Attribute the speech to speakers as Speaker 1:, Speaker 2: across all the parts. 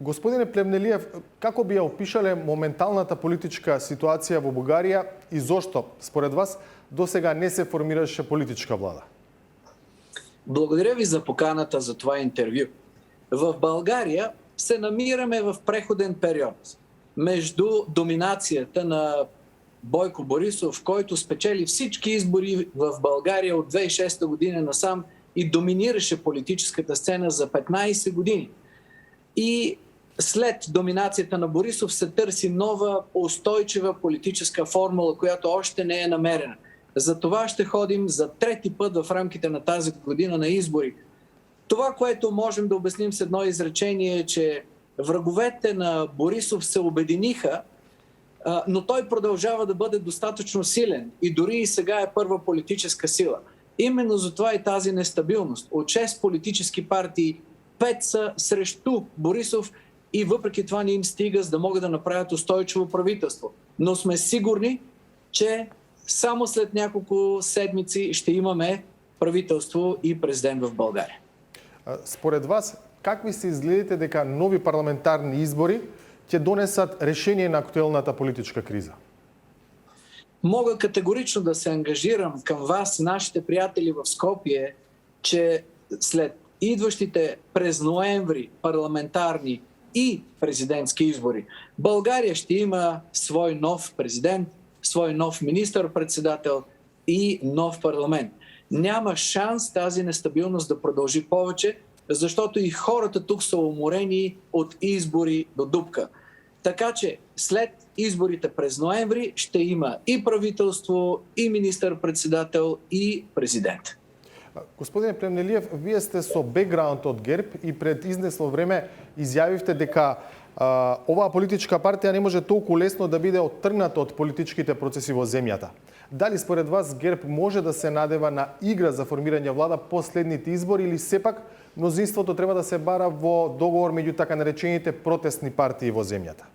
Speaker 1: Господине Плевнелиев, како би ја опишале моменталната политичка ситуација во Бугарија и зошто, според вас, досега не се формираше политичка влада?
Speaker 2: Благодаря ви за поканата за това интервю. В България се намираме в преходен период между доминацията на Бойко Борисов, който спечели всички избори в България от 2006 година насам и доминираше политическата сцена за 15 години. И след доминацията на Борисов се търси нова устойчива политическа формула, която още не е намерена. За това ще ходим за трети път в рамките на тази година на избори. Това, което можем да обясним с едно изречение е, че враговете на Борисов се обединиха, но той продължава да бъде достатъчно силен и дори и сега е първа политическа сила. Именно за това и тази нестабилност. От 6 политически партии 5 са срещу Борисов и въпреки това не им стига, за да могат да направят устойчиво правителство. Но сме сигурни, че само след няколко седмици ще имаме правителство и президент в България.
Speaker 1: Според вас, как ви се изгледате дека нови парламентарни избори ќе донесат решение на актуелната политичка криза?
Speaker 2: Мога категорично да се ангажирам към вас, нашите приятели в Скопие, че след идващите през ноември парламентарни и президентски избори, България ще има свой нов президент, свой нов министър-председател и нов парламент. Няма шанс тази нестабилност да продължи повече, защото и хората тук са уморени от избори до дупка. Така че след изборите през ноември ще има и правителство, и министър-председател, и президент.
Speaker 1: Господине Плевнелиев, вие сте со бекграунд од ГЕРБ и пред изнесло време изјавивте дека оваа политичка партија не може толку лесно да биде оттргната од политичките процеси во земјата. Дали според вас ГЕРБ може да се надева на игра за формирање влада последните избори или сепак мнозинството треба да се бара во договор меѓу така наречените протестни партии во земјата?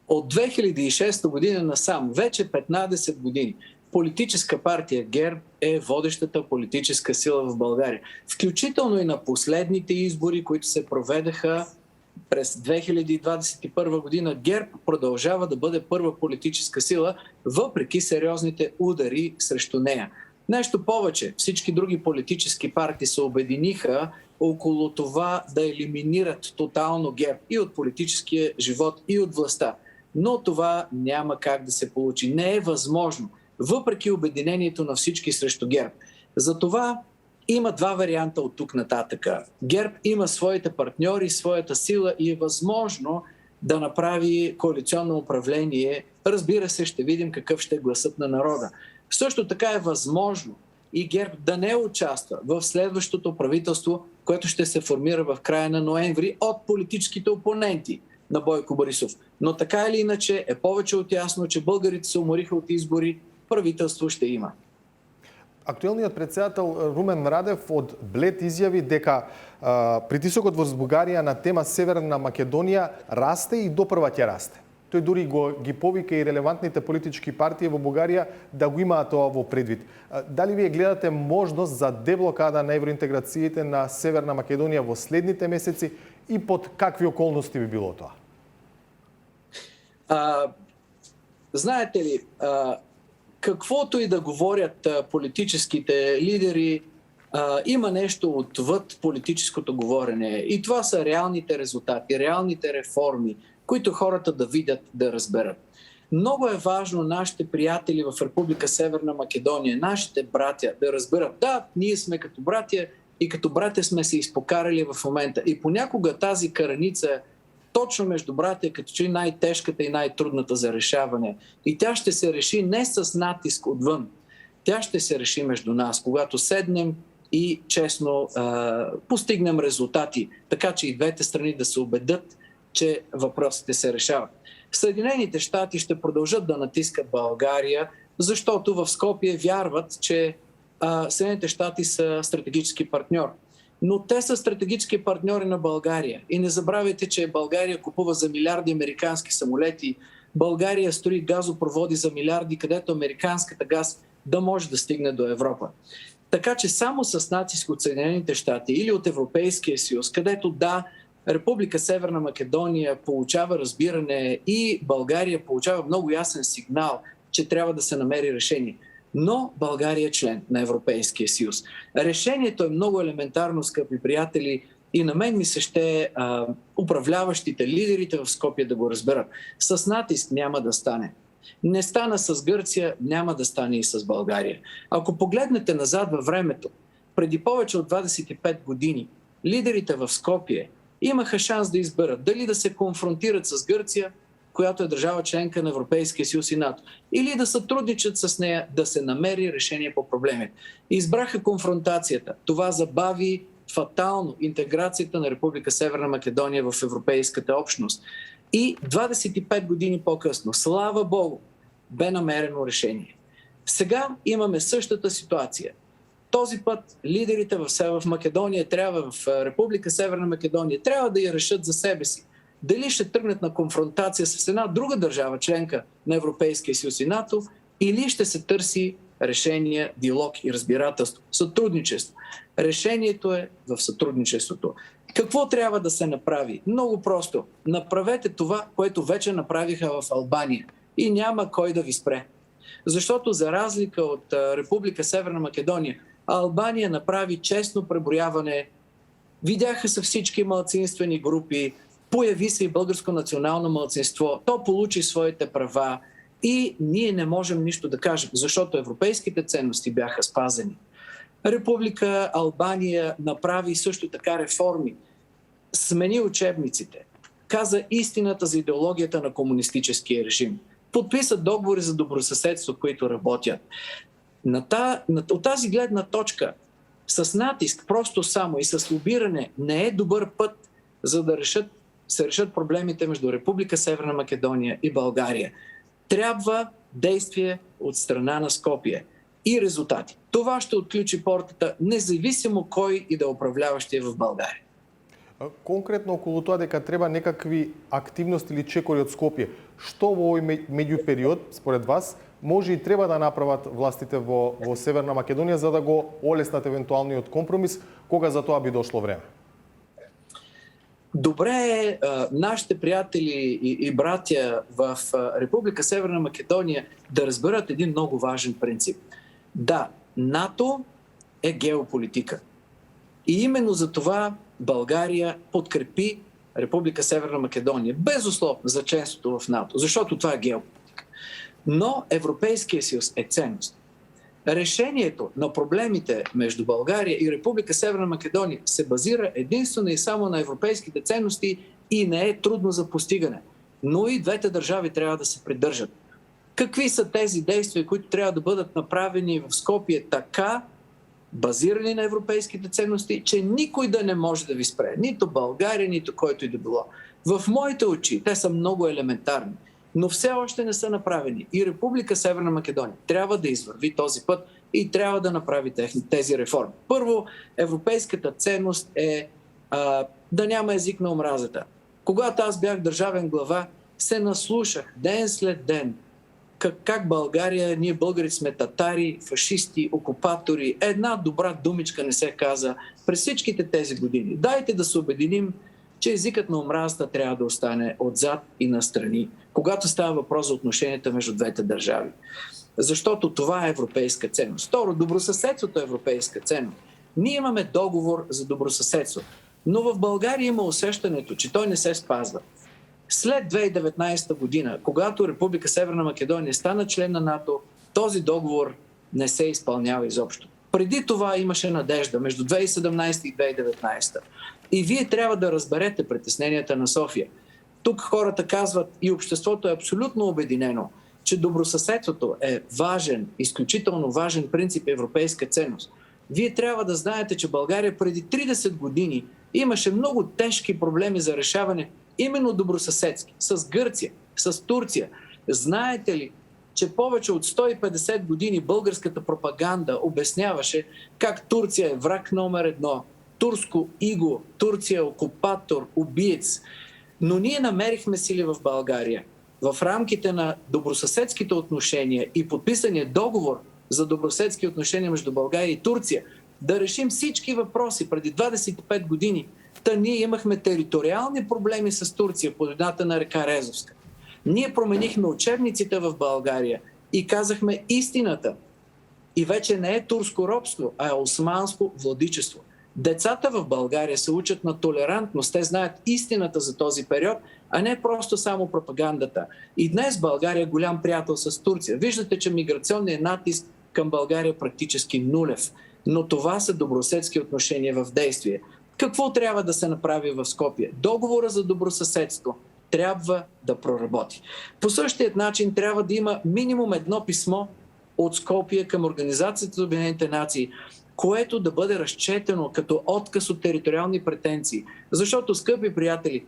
Speaker 2: От 2006 година насам, вече 15 години, политическа партия ГЕРБ е водещата политическа сила в България. Включително и на последните избори, които се проведаха през 2021 година, ГЕРБ продължава да бъде първа политическа сила, въпреки сериозните удари срещу нея. Нещо повече, всички други политически партии се обединиха около това да елиминират тотално ГЕРБ и от политическия живот, и от властта. Но това няма как да се получи. Не е възможно, въпреки обединението на всички срещу ГЕРБ. Затова има два варианта от тук нататъка. ГЕРБ има своите партньори, своята сила и е възможно да направи коалиционно управление. Разбира се, ще видим какъв ще е гласът на народа. Също така е възможно и ГЕРБ да не участва в следващото правителство, което ще се формира в края на ноември от политическите опоненти на Бойко Борисов. Но така или иначе е повече от ясно, че българите се умориха от избори, правителство ще има.
Speaker 1: Актуелниот председател Румен Радев од Блед изјави дека притисокот врз Бугарија на тема Северна Македонија расте и допрва ќе расте. Тој дури ги повика и релевантните политички партии во Бугарија да го имаат тоа во предвид. Дали вие гледате можност за деблокада на евроинтеграциите на Северна Македонија во следните месеци и под какви околности би било тоа?
Speaker 2: Знаете ли, каквото и да говорят политическите лидери, има нещо отвъд политическото говорене. И това са реалните резултати, реалните реформи, които хората да видят, да разберат. Много е важно нашите приятели в Република Северна Македония, нашите братя да разберат. Да, ние сме като братя и като братя сме се изпокарали в момента. И понякога тази караница точно между братя, като че най-тежката и най-трудната за решаване. И тя ще се реши не с натиск отвън. Тя ще се реши между нас, когато седнем и честно постигнем резултати, така че и двете страни да се убедят, че въпросите се решават. Съединените щати ще продължат да натискат България, защото в Скопие вярват, че Съединените щати са стратегически партньор. Но те са стратегически партньори на България. И не забравяйте, че България купува за милиарди американски самолети. България строи газопроводи за милиарди, където американската газ да може да стигне до Европа. Така че само с натиск от Съединените щати или от Европейския съюз, където да, Република Северна Македония получава разбиране и България получава много ясен сигнал, че трябва да се намери решение. Но България е член на Европейския съюз. Решението е много елементарно, скъпи приятели, и на мен ми се ще управляващите, лидерите в Скопие да го разберат. С натиск няма да стане. Не стана с Гърция, няма да стане и с България. Ако погледнете назад във времето, преди повече от 25 години, лидерите в Скопие имаха шанс да изберат дали да се конфронтират с Гърция, която е държава членка на Европейския съюз и НАТО, или да сътрудничат с нея, да се намери решение по проблемите. Избраха конфронтацията. Това забави фатално интеграцията на Република Северна Македония в европейската общност. И 25 години по-късно, слава Богу, бе намерено решение. Сега имаме същата ситуация. Този път лидерите в Македония трябва, в Република Северна Македония, трябва да я решат за себе си. Дали ще тръгнат на конфронтация с една друга държава, членка на Европейския съюз и НАТО, или ще се търси решение, диалог и разбирателство, сътрудничество. Решението е в сътрудничеството. Какво трябва да се направи? Много просто. Направете това, което вече направиха в Албания. И няма кой да ви спре. Защото за разлика от Република Северна Македония, Албания направи честно преброяване, видяха се всички малцинствени групи, появи се и българско национално малцинство, то получи своите права и ние не можем нищо да кажем, защото европейските ценности бяха спазени. Република Албания направи също така реформи, смени учебниците, каза истината за идеологията на комунистическия режим, подписа договори за добросъседство, които работят. От тази гледна точка, с натиск, просто само и с лобиране не е добър път, за да се решат проблемите между Република Северна Македония и България. Трябва действие от страна на Скопие и резултати. Това ще отключи портата, независимо кой и да управляващи в България.
Speaker 1: Конкретно околу тоа дека треба некакви активности или чекори од Скопје, што во овој меѓупериод, според вас, може и треба да направат властите во Северна Македонија за да го олеснат евентуалниот компромис, кога за тоа би дошло време?
Speaker 2: Добре е нашите приятели и братя в Република Северна Македония да разберат един много важен принцип. Да, НАТО е геополитика. И именно за това България подкрепи Република Северна Македония безусловно за членството в НАТО, защото това е геополитика. Но Европейския съюз е ценност. Решението на проблемите между България и Република Северна Македония се базира единствено и само на европейските ценности и не е трудно за постигане. Но и двете държави трябва да се придържат. Какви са тези действия, които трябва да бъдат направени в Скопие така, базирани на европейските ценности, че никой да не може да ви спре. Нито България, нито който и да било. В моите очи те са много елементарни, но все още не са направени. И Република Северна Македония трябва да извърви този път и трябва да направи тези реформи. Първо, европейската ценност е да няма език на омразата. Когато аз бях държавен глава, се наслушах ден след ден как България, ние българи сме татари, фашисти, окупатори. Една добра думичка не се каза през всичките тези години. Дайте да се обединим, че езикът на омразата трябва да остане отзад и настрани, когато става въпрос за отношенията между двете държави. Защото това е европейска ценност. Второ, добросъседството е европейска ценност. Ние имаме договор за добросъседство, но в България има усещането, че той не се спазва. След 2019 година, когато Република Северна Македония стана член на НАТО, този договор не се изпълнява изобщо. Преди това имаше надежда между 2017 и 2019. И вие трябва да разберете притесненията на София. Тук хората казват и обществото е абсолютно обединено, че добросъседството е важен, изключително важен принцип, европейска ценност. Вие трябва да знаете, че България преди 30 години имаше много тежки проблеми за решаване, именно добросъседски, с Гърция, с Турция. Знаете ли, че повече от 150 години българската пропаганда обясняваше как Турция е враг номер 1, турско иго, Турция е окупатор, убиец. Но ние намерихме сили в България в рамките на добросъседските отношения и подписания договор за добросъседски отношения между България и Турция да решим всички въпроси преди 25 години. ние имахме териториални проблеми с Турция по едната на река Резовска. Ние променихме учебниците в България и казахме истината. И вече не е турско робство, а е османско владичество. Децата в България се учат на толерантност. Те знаят истината за този период, а не просто само пропагандата. И днес България е голям приятел с Турция. Виждате, че миграционният натиск към България е практически нулев. Но това са добросъседски отношения в действие. Какво трябва да се направи в Скопие? Договора за добросъседство трябва да проработи. По същият начин трябва да има минимум едно писмо от Скопие към Организацията за Обединените нации, което да бъде разчетено като отказ от териториални претенции. Защото, скъпи приятели,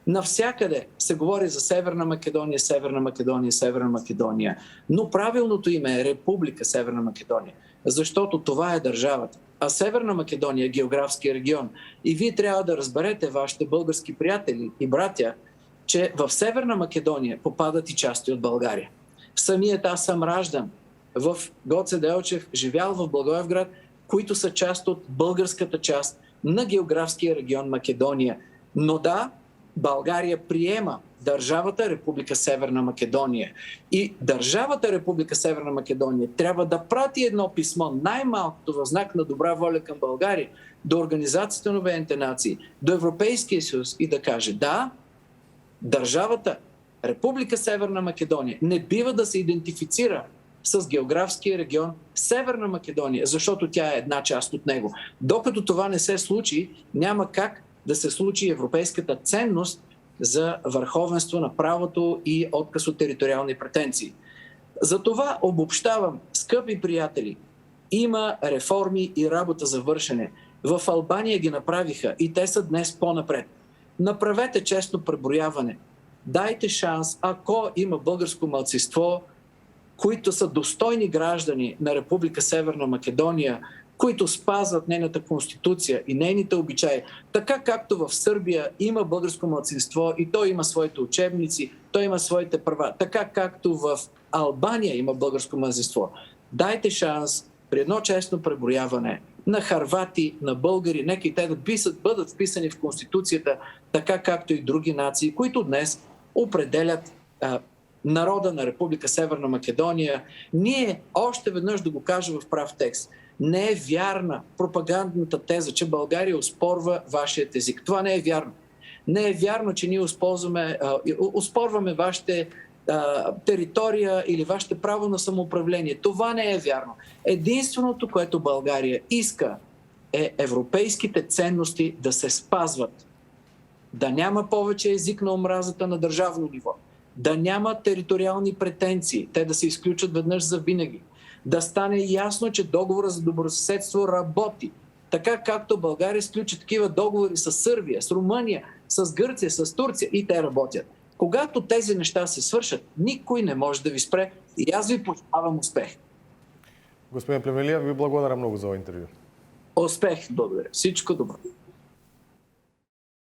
Speaker 2: навсякъде се говори за Северна Македония, Северна Македония, Северна Македония. Но правилното име е Република Северна Македония, защото това е държавата. А Северна Македония е географски регион. И вие трябва да разберете, вашите български приятели и братя, че в Северна Македония попадат и части от България. Самият аз съм раждан в Гоце Делчев, живял в Благоевград, които са част от българската част на географския регион Македония. Но да, България приема държавата Република Северна Македония. И държавата Република Северна Македония трябва да прати едно писмо, най-малкото в знак на добра воля към България, до Организацията на Обединените нации, до Европейския съюз и да каже: да, държавата Република Северна Македония не бива да се идентифицира с географския регион Северна Македония, защото тя е една част от него. Докато това не се случи, няма как да се случи европейската ценност за върховенство на правото и отказ от териториални претенции. Затова обобщавам, скъпи приятели, има реформи и работа за вършене. В Албания ги направиха и те са днес по-напред. Направете честно преброяване. Дайте шанс, ако има българско малцинство, които са достойни граждани на Република Северна Македония, които спазват нейната конституция и нейните обичаи, така както в Сърбия има българско малцинство и той има своите учебници, той има своите права, така както в Албания има българско малцинство. Дайте шанс при едно честно преброяване на харвати, на българи, нека и те да бъдат вписани в конституцията, така както и други нации, които днес определят народа на Република Северна Македония. Ние, още веднъж да го кажа в прав текст, не е вярна пропагандната теза, че България оспорва вашият език. Това не е вярно. Не е вярно, че ние оспорваме вашите територия или вашето право на самоуправление. Това не е вярно. Единственото, което България иска, е европейските ценности да се спазват. Да няма повече език на омразата на държавно ниво. Да няма териториални претенции. Те да се изключат веднъж за винаги. Да стане ясно, че договора за добросъседство работи. Така както България сключи такива договори с Сърбия, с Румъния, с Гърция, с Турция и те работят. Когато тези неща се свършат, никой не може да ви спре и аз ви пожелавам успех.
Speaker 1: Господин Плевнелиев, ви благодаря много за това интервю.
Speaker 2: Успех, благодаря. Всичко добро.